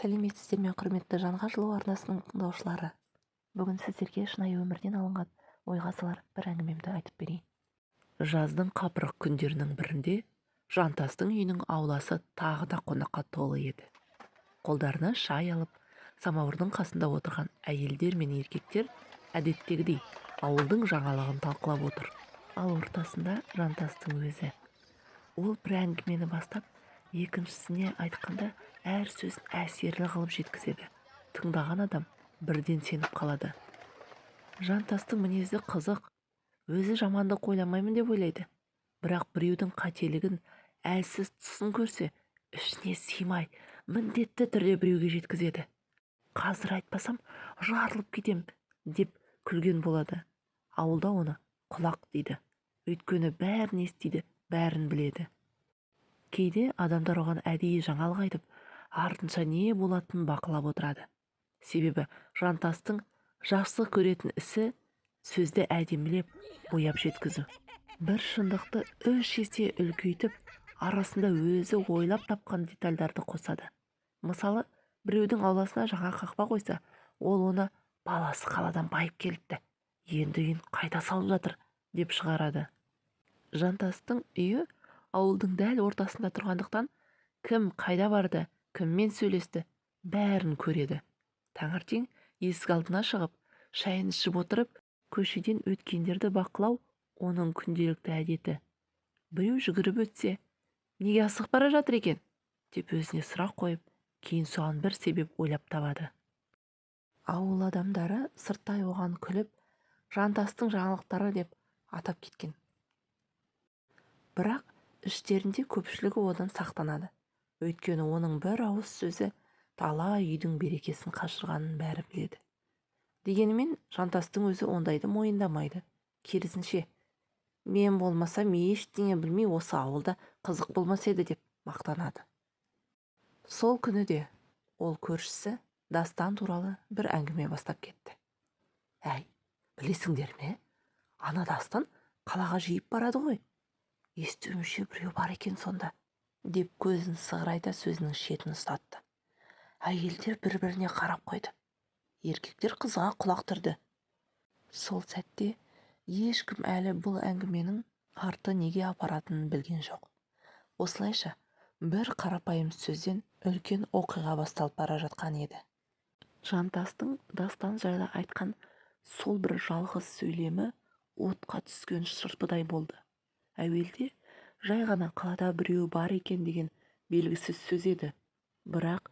Сәлеметсіздер ме, құрметті жанға жылу арнасының тыңдаушылары. Бүгін сіздерге шынайы өмірден алынған ойға салар бір әңгімемді айтып берейін. Жаздың қапырық күндерінің бірінде жантастың үйінің ауласы тағы да қонаққа толы еді. Қолдарына шай алып, самауырдың қасында отырған әйелдер мен еркектер әдеттегідей ауылдың жаңалығын талқылап отыр. Ал ортасында жантастың өзі. Ол бір әңгімені бастап, екіншісіне айтқанда әр сөзін әсерлі қылып жеткізеді. Тыңдаған адам бірден сеніп қалады. Жантастың мінезі қызық, өзі жамандық ойламаймын деп ойлайды. Бірақ біреудің қателігін, әлсіз тұсын көрсе, ішіне сыймай, міндетті түрде біреуге жеткізеді. Қазір айтпасам, жарылып кетем деп күлген болады. Ауылда оны құлақ дейді. Өйткені бәрін естиді, бәрін біледі. Кейде адамдар оған әдейі жаңалық айтып, артынша не болатынын бақылап отырады. Себебі жантастың жақсы көретін ісі сөзді әдемілеп, бояп жеткізу. Бір шындықты 3 есе үлкейтіп, арасында өзі ойлап тапқан детальдарды қосады. Мысалы, біреудің ауласына жаңа қақпа қойса, ол оны баласы қаладан байып келіпті, енді үйін қайта салып жатыр деп шығарады. Жантастың үйі ауылдың дәл ортасында тұрғандықтан, кім қайда барды, кіммен сөйлесті, бәрін көреді. Таңертең есік алдына шығып, шайын ішіп отырып, көшеден өткендерді бақылау оның күнделікті әдеті. Біреу жүгіріп өтсе, неге асығып бара жатыр екен деп өзіне сұрақ қойып, кейін соған бір себеп ойлап табады. Ауыл адамдары сырттай оған күліп, жантастың жаңалықтары деп атап кеткен. Бірақ іштерінде көпшілігі одан сақтанады. Өйткені оның бір ауыз сөзі талай үйдің берекесін қашырғанын бәрі біледі. Дегенмен жантастың өзі ондайды мойындамайды. Керісінше, мен болмасам ештеңе білмей осы ауылда қызық болмас еді деп мақтанады. Сол күні де ол көршісі Дастан туралы бір әңгіме бастап кетті. Әй, білесіңдер ме? Ана Дастан қалаға жиіп барады ғой. Естуімше біреу бар екен сонда, деп көзін сығырайта сөзінің шетін ұстатты. Әйелдер бір-біріне қарап қойды. Еркектер қызға құлақ түрді. Сол сәтте ешкім әлі бұл әңгіменің арты неге апаратынын білген жоқ. Осылайша бір қарапайым сөзден үлкен оқиға басталып бара жатқан еді. Жантастың Дастан жайлы айтқан сол бір жалғыз сөйлемі отқа түскен шырпыдай болды. Әуелде жай ғана қалада біреу бар екен деген белгісіз сөз еді. Бірақ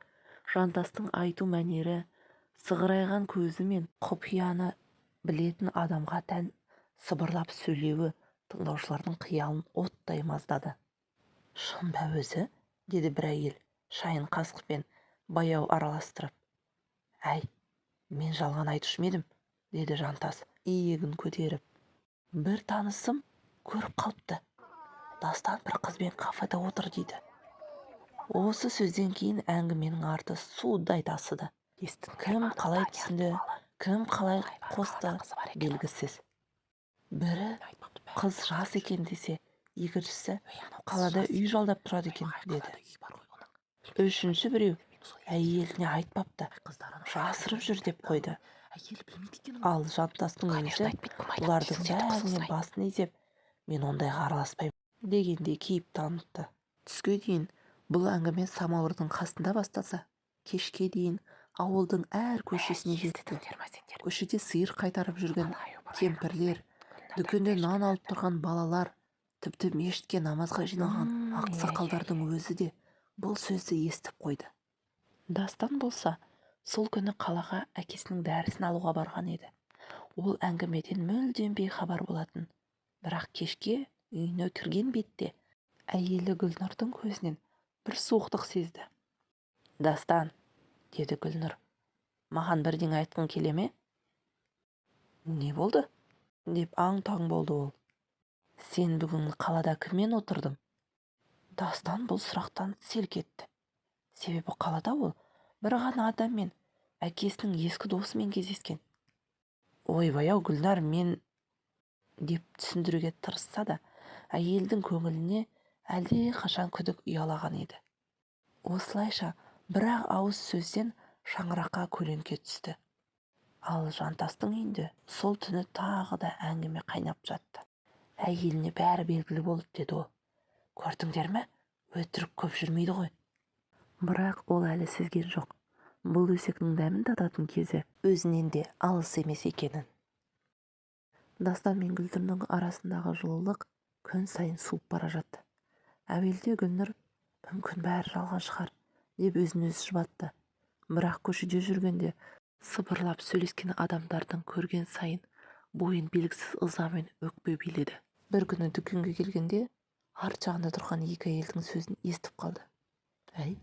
жантастың айту мәнері, сығырайған көзі мен құпияны білетін адамға тән сыбырлап сөйлеуі тыңдаушылардың қиялын оттай маздады. Шын ба өзі? Деді бір әйел, шайын қасықпен баяу араластырып. Әй, мен жалған айтушы едім, деді жантас иегін көтеріп. Бір танысым көріп қалыпты. Дастан бір қызбен кафеда отыр дейді. Осы сөзден кейін әңгіменің арты судай тасыды. Кім қалай түсінді, кім қалай қосты, белгісіз. Бірі қыз жас екен десе, екіншісі қалада үй жалдап тұрады екен деді. Үшінші біреу әйеліне айтпапты, жасырып жүр деп қойды. Ал жантастың өзі бұлардың бәріне басын изеп, мен ондайға араласпаймын дегенде кейіп танытты. Түске дейін бұл әңгіме самауырдың қасында басталса, кешке дейін ауылдың әр көшесіне жетті. Көшеде сиыр қайтарып жүрген кемпірлер, дүкенде нан алып тұрған балалар, тіпті мешітке намазға жиналған ақсақалдардың өзі де бұл сөзді естіп қойды. Дастан болса, сол күні қалаға әкесінің дәрісін алуға барған еді. Ол әңгімеден мүлдем бейхабар болатын. Бірақ кешке үйіне кірген бетте әйелі Гүлнұрдың көзінен бір суықтық сезді. Дастан, деді Гүлнұр, маған бірдеңе айтқың келе ме? Не болды? Деп аң-таң болды ол. Сен бүгін қалада кіммен отырдың? Дастан бұл сұрақтан селк етті. Себебі қалада ол бір ғана адаммен, әкесінің ескі досымен кездескен. Ойбай-ау Гүлнар, мен деп түсіндіруге тырысса да, әйелдің көңіліне әлде қашан күдік ұялаған еді. Осылайша Бірақ ауыз сөзден шаңыраққа көлеңке түсті. Ал Жантастың үйінде сол түні тағы да әңгіме қайнап жатты. Әйеліне бәрі белгілі болды, деді ол. Көрдіңдер ме? Өтірік көп жүрмейді ғой. Бірақ ол әлі сезген жоқ. Бұл өсектің дәмін тататын кезі өзінен де алыс емес екенін. Дастан мен Гүлнұрдың арасындағы жылылық күн сайын суып бара жатты. Әуелде Гүлнұр мүмкін бәрі жалған шығар деп өзін-өзі жұбатты. Бірақ көшеде жүргенде сыбырлап сөйлескен адамдардың көрген сайын бойын белгісіз ыза мен өкпе биледі. Бір күні дүкенге келгенде арт жағында тұрған екі әйелдің сөзін естіп қалды. Әй,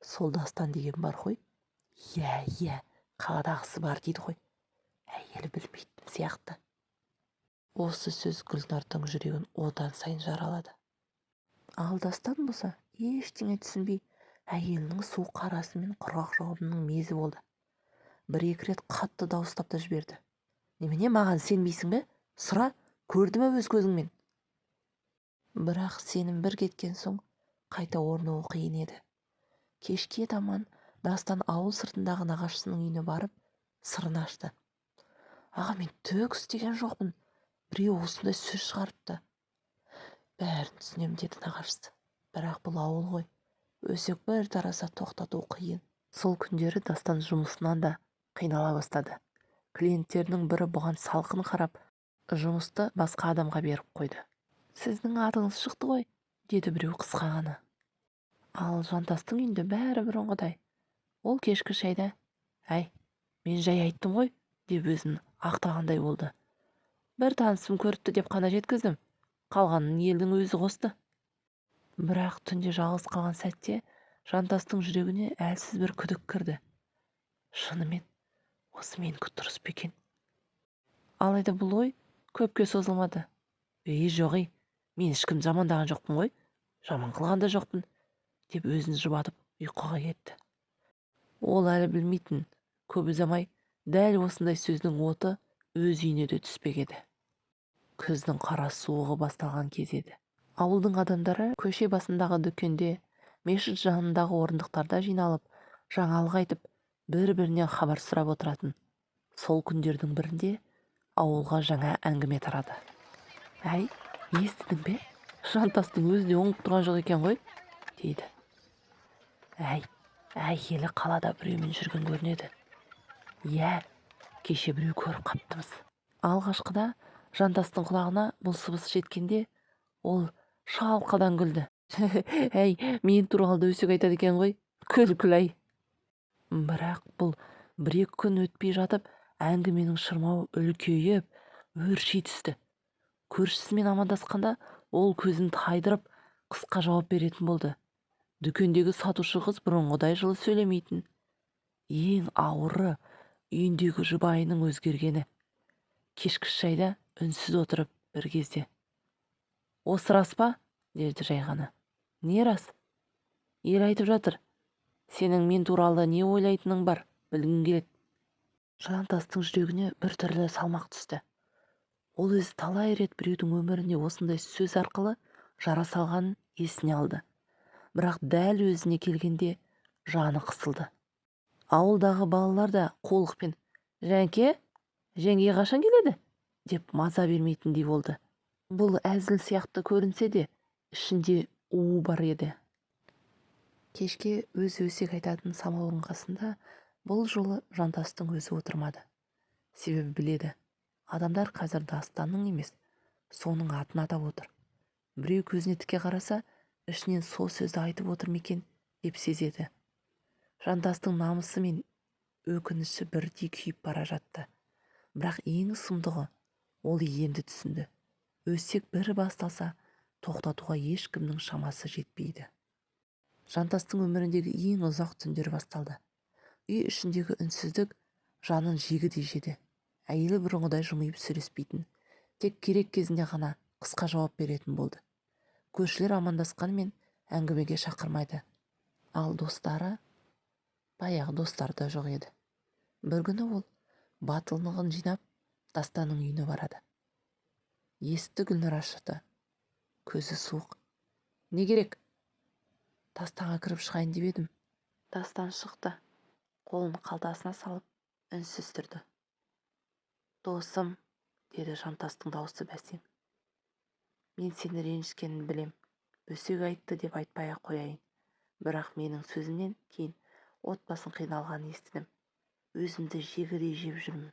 сол Дастан деген бар ғой. Иә, қадағысы бар дейді ғой. Әйелі білмейтін сияқты. Осы сөз Гүлнұрдың жүрегін одан сайын жаралады. Ал Дастан болса ештеңе түсінбей әйелінің суық қарасы мен құрғақ жауабының мезі болды. Бір-екі рет қатты дауыстап та жіберді. Немене, маған сенбейсің бе? Сұра, көрді ме өз көзіңмен? Бірақ сенім бір кеткен соң қайта орнауы қиын еді. Кешке таман Дастан ауыл сыртындағы нағашысының үйіне барып сырын ашты. Аға, мен түк істеген жоқпын. Біреу осындай сөз шығарыпты. Бәрін түсінем, деді нағашысы. Бірақ бұл ауыл ғой. Өсек бір тараса тоқтату қиын. Сол күндері Дастан жұмысынан да қинала бастады. Клиенттерінің бірі бұған салқын қарап, жұмысты басқа адамға беріп қойды. Сіздің атыңыз шықты ғой, деді біреу қысқа ғана. Ал Жантастың үйінде бәрі бұрынғыдай. Ол кешкі шайда, әй, мен жай айттым ғой, деп өзін ақтағандай болды. Бір танысым көріпті деп қана жеткіздім. Қалғанын елдің өзі қосты. Бірақ түнде жалғыз қалған сәтте Жантастың жүрегіне әлсіз бір күдік кірді. Шынымен, осы менікі дұрыс па екен? Алайда бұл ой көпке созылмады. Жоғи, мен ешкім жамандаған жоқпын ғой, жаман қылған да жоқпын, деп өзін жұбатып ұйқыға кетті. Ол әлі білмейтін, көп ұзамай дәл осындай сөздің оты өз үйіне де түспек еді. Күздің қара суығы басталған кез еді. Ауылдың адамдары көше басындағы дүкенде, мешіт жанындағы орындықтарда жиналып, жаңалық айтып, бір-бірінен хабар сұрап отыратын. Сол күндердің бірінде ауылға жаңа әңгіме тарады. Әй, естідің бе? Жантастың өзі де оңып тұрған жоқ екен ғой, дейді. Әй, әйелі қалада біреумен жүрген көрінеді. Иә, кеше біреу көріп қаптымыз. Алғашқыда Жантастың құлағына бұл сыбыс жеткенде, ол шалқадан күлді. Әй, мен туралы да өсек айтады екен ғой, күл-күл-ай. Бірақ бұл бір-екі күн өтпей жатып, әңгіменің шырмауы үлкейіп, өрши түсті. Көршісімен амандасқанда, ол көзін тайдырып, қысқа жауап беретін болды. Дүкендегі сатушы қыз бұрынғыдай жылы сөйлемейтін. Ең ауыры үйіндегі жұбайының өзгергені. Кешкі шайда үнсіз отырып бір кезде. Осы рас па? Деді жай ғана. Не рас? Ел айтып жатыр. Сенің мен туралы не ойлайтының бар, білгің келеді. Жантастың жүрегіне бір түрлі салмақ түсті. Ол өзі талай рет біреудің өміріне осындай сөз арқылы жара салғанын есіне алды. Бірақ дәл өзіне келгенде жаны қысылды. Ауылдағы балалар да қолықпен «Жәнке, жеңге қашан келеді?» деп маза бермейтіндей болды. Бұл әзіл сияқты көрінсе де, ішінде уы бар еді. Кешке өзі өсек айтатын самауырын қасында бұл жолы Жантастың өзі отырмады. Себебі біледі, адамдар қазір Дастанның емес, соның атын атап отыр. Біреу көзіне тіке қараса, ішінен сол сөзді айтып отыр ма екен деп сезеді. Жантастың намысы мен өкініші бірдей күйіп бара жатты. Бірақ ең сұмдығы, ол енді түсінді. Өсек бір басталса, тоқтатуға ешкімнің шамасы жетпейді. Жантастың өміріндегі ең ұзақ түндер басталды. Үй ішіндегі үнсіздік жанын жегідей жеді. Әйелі бұрынғыдай жымиып сөйлеспейтін, тек керек кезінде ғана қысқа жауап беретін болды. Көршілер амандасқанмен әңгімеге шақырмайды. Ал достары, баяғы достары да жоқ еді. Бір күні ол батылдығын жинап Дастанның үйіне барады. Есікті Гүлнұр ашты. Көзі суық. Не керек? Дастанға кіріп шығайын деп едім. Дастан шықты. Қолын қалтасына салып үнсіз тұрды. «Досым», деді Жантастың дауысы бәсең. «Мен сені ренжіткенін білем. Өсек айтты деп айтпай-ақ қояйын. Бірақ менің сөзімнен кейін отбасың қиналғанын естідім. Өзімді жегідей жеп жүрмін.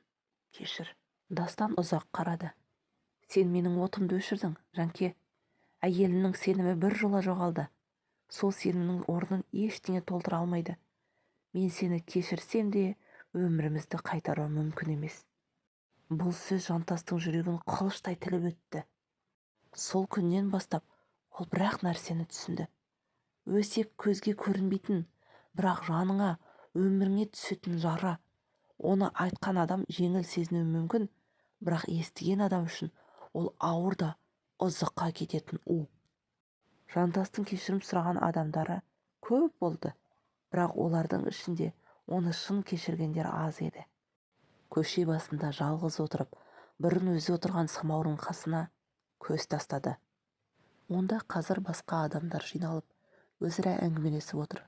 Кешір». Дастан ұзақ қарады. «Сен менің отымды өшірдің, Жанке. Әйелімнің сенімі біржола жоғалды. Сол сенімнің орнын ештеңе толтыра алмайды. Мен сені кешірсем де өмірімізді қайтару мүмкін емес». Бұл сөз Жантастың жүрегін қылыштай тіліп өтті. Сол күннен бастап ол бір-ақ нәрсені түсінді. Өсек көзге көрінбейтін, бірақ жаныңа, өміріңе түсетін жара. Оны айтқан адам жеңіл сезінуі мүмкін, бірақ естіген адам үшін ол ауыр да ұзаққа кететін у. Жантастың кешірім сұраған адамдары көп болды, бірақ олардың ішінде оны шын кешіргендер аз еді. Көше басында жалғыз отырып, бұрын өзі отырған самаурын қасына көз тастады. Онда қазір басқа адамдар жиналып, өзара әңгімелесіп отыр.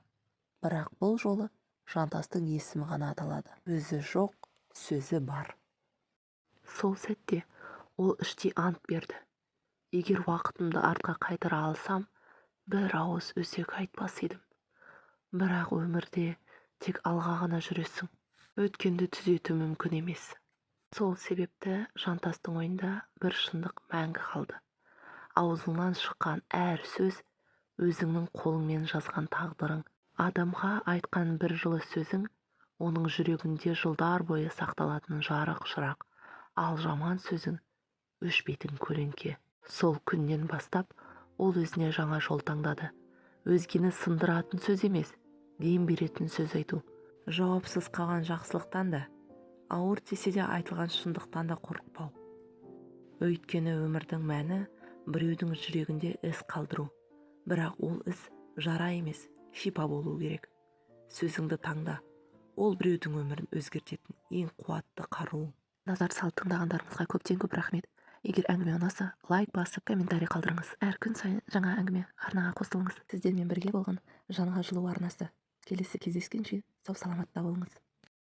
Бірақ бұл жолы Жантастың есімі ғана аталады. Өзі жоқ, сөзі бар. Сол сәтте ол іштей ант берді. Егер уақытымды артқа қайтара алсам, бір ауыз өсек айтпас едім. Бірақ өмірде тек алға ғана жүресің. Өткенді түзету мүмкін емес. Сол себепті Жантастың ойында бір шындық мәңгі қалды. Аузыңнан шыққан әр сөз өзіңнің қолыңмен жазған тағдырың. Адамға айтқан бір жылы сөзің оның жүрегінде жылдар бойы сақталатын жарық шырақ, ал жаман сөзің өшпейтін көлеңке. Сол күннен бастап ол өзіне жаңа жол таңдады. Өзгені сындыратын сөз емес, дем беретін сөз айту. Жауапсыз қалған жақсылықтан да, ауыр тисе де айтылған шындықтан да қорықпау. Өйткені өмірдің мәні біреудің жүрегінде із қалдыру. Бірақ ол із жара емес, шипа болу керек. Сөзіңді таңда. Ол біреудің өмірін өзгертетін ең қуатты қару. Назар салып тыңдағандарыңызға көп рахмет. Егер әңгіме ұнаса, лайк басып, комментарий қалдырыңыз. Әр күн сайын жаңа әңгіме арнаға қосылыңыз. Сіздермен бірге болған жанға жылу арнасы. Келесі кездескенше сау саламатта болыңыз.